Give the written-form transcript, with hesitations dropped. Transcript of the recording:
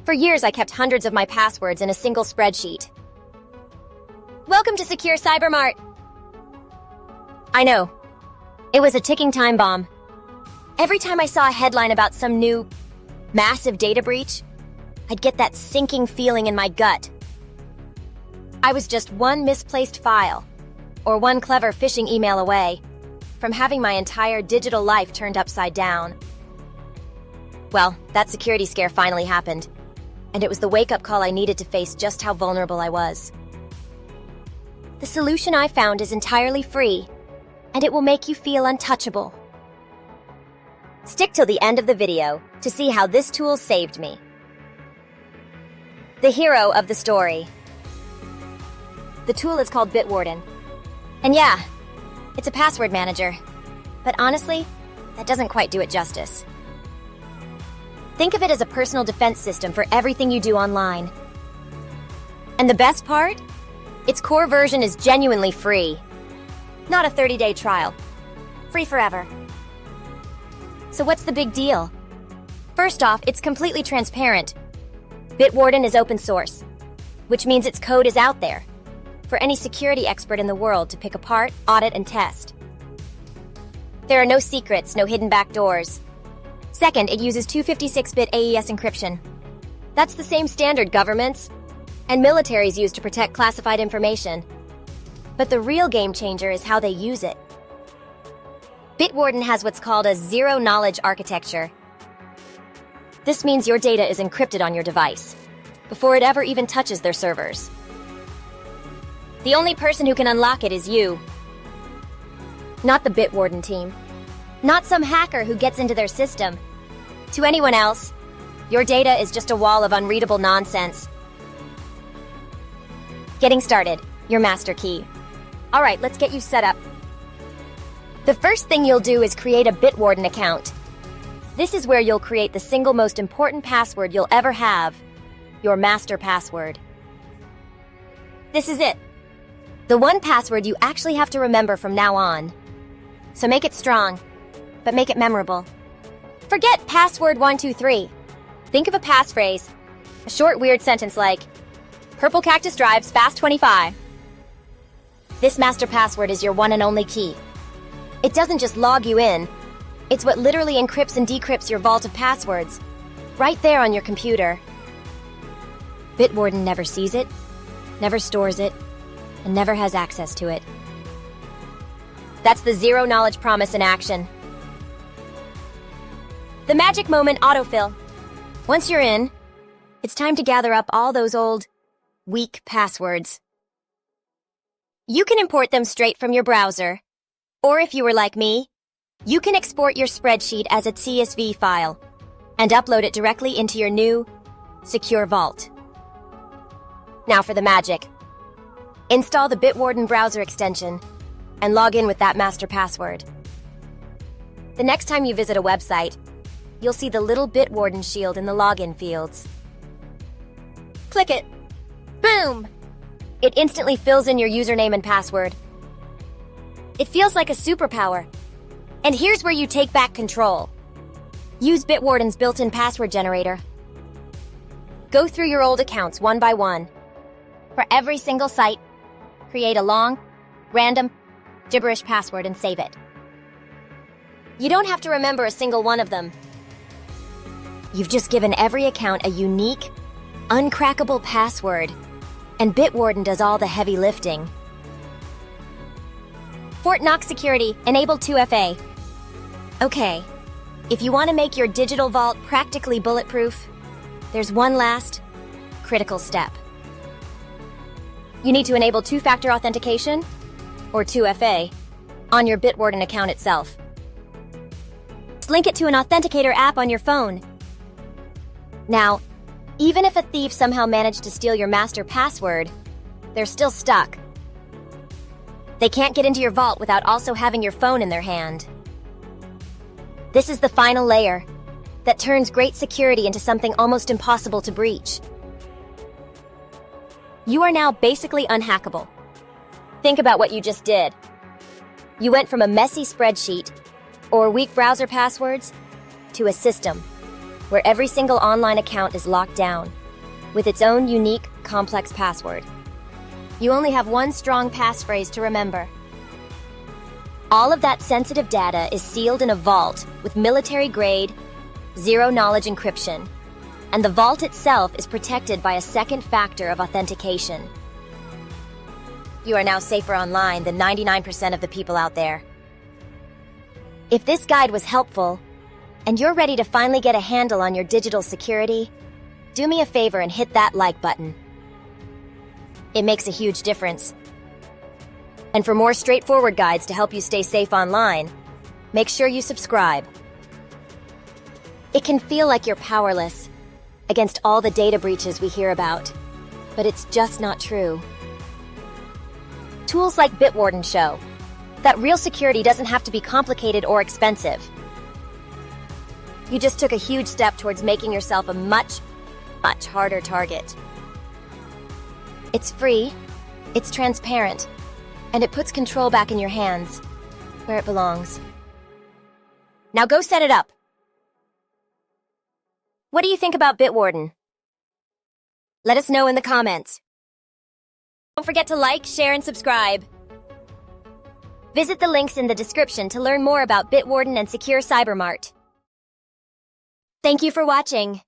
For years, I kept hundreds of my passwords in a single spreadsheet. Welcome to Secure Cybermart! I know. It was a ticking time bomb. Every time I saw a headline about some new, massive data breach, I'd get that sinking feeling in my gut. I was just one misplaced file, or one clever phishing email away, from having my entire digital life turned upside down. Well, that security scare finally happened, and it was the wake-up call I needed to face just how vulnerable I was. The solution I found is entirely free, and it will make you feel untouchable. Stick till the end of the video to see how this tool saved me. The hero of the story. The tool is called Bitwarden. And yeah, it's a password manager. But honestly, that doesn't quite do it justice. Think of it as a personal defense system for everything you do online. And the best part? Its core version is genuinely free. Not a 30-day trial. Free forever. So what's the big deal? First off, it's completely transparent. Bitwarden is open source, which means its code is out there for any security expert in the world to pick apart, audit, and test. There are no secrets, no hidden backdoors. Second, it uses 256-bit AES encryption. That's the same standard governments and militaries use to protect classified information. But the real game changer is how they use it. Bitwarden has what's called a zero-knowledge architecture. This means your data is encrypted on your device before it ever even touches their servers. The only person who can unlock it is you. Not the Bitwarden team. Not some hacker who gets into their system. To anyone else, your data is just a wall of unreadable nonsense. Getting started, your master key. All right, let's get you set up. The first thing you'll do is create a Bitwarden account. This is where you'll create the single most important password you'll ever have, your master password. This is it. The one password you actually have to remember from now on. So make it strong, but make it memorable. Forget password 123. Think of a passphrase, a short weird sentence like, "Purple cactus drives fast 25. This master password is your one and only key. It doesn't just log you in, it's what literally encrypts and decrypts your vault of passwords, right there on your computer. Bitwarden never sees it, never stores it, and never has access to it. That's the zero-knowledge promise in action. The magic moment autofill. Once you're in, it's time to gather up all those old, weak passwords. You can import them straight from your browser, or if you were like me, you can export your spreadsheet as a CSV file and upload it directly into your new, secure vault. Now for the magic. Install the Bitwarden browser extension and log in with that master password. The next time you visit a website, you'll see the little Bitwarden shield in the login fields. Click it. Boom! It instantly fills in your username and password. It feels like a superpower. And here's where you take back control. Use Bitwarden's built-in password generator. Go through your old accounts one by one. For every single site, create a long, random, gibberish password and save it. You don't have to remember a single one of them. You've just given every account a unique, uncrackable password, and Bitwarden does all the heavy lifting. Fort Knox Security, enable 2FA. Okay, if you want to make your digital vault practically bulletproof, there's one last, critical step. You need to enable two-factor authentication, or 2FA, on your Bitwarden account itself. Link it to an authenticator app on your phone. Now, even if a thief somehow managed to steal your master password, they're still stuck. They can't get into your vault without also having your phone in their hand. This is the final layer that turns great security into something almost impossible to breach. You are now basically unhackable. Think about what you just did. You went from a messy spreadsheet or weak browser passwords to a system where every single online account is locked down, with its own unique, complex password. You only have one strong passphrase to remember. All of that sensitive data is sealed in a vault with military-grade, zero-knowledge encryption, and the vault itself is protected by a second factor of authentication. You are now safer online than 99% of the people out there. If this guide was helpful, and you're ready to finally get a handle on your digital security, do me a favor and hit that like button. It makes a huge difference. And for more straightforward guides to help you stay safe online, make sure you subscribe. It can feel like you're powerless against all the data breaches we hear about, but it's just not true. Tools like Bitwarden show that real security doesn't have to be complicated or expensive. You just took a huge step towards making yourself a much harder target. It's free, it's transparent, and it puts control back in your hands, where it belongs. Now go set it up. What do you think about Bitwarden? Let us know in the comments. Don't forget to like, share, and subscribe. Visit the links in the description to learn more about Bitwarden and Secure Cybermart. Thank you for watching.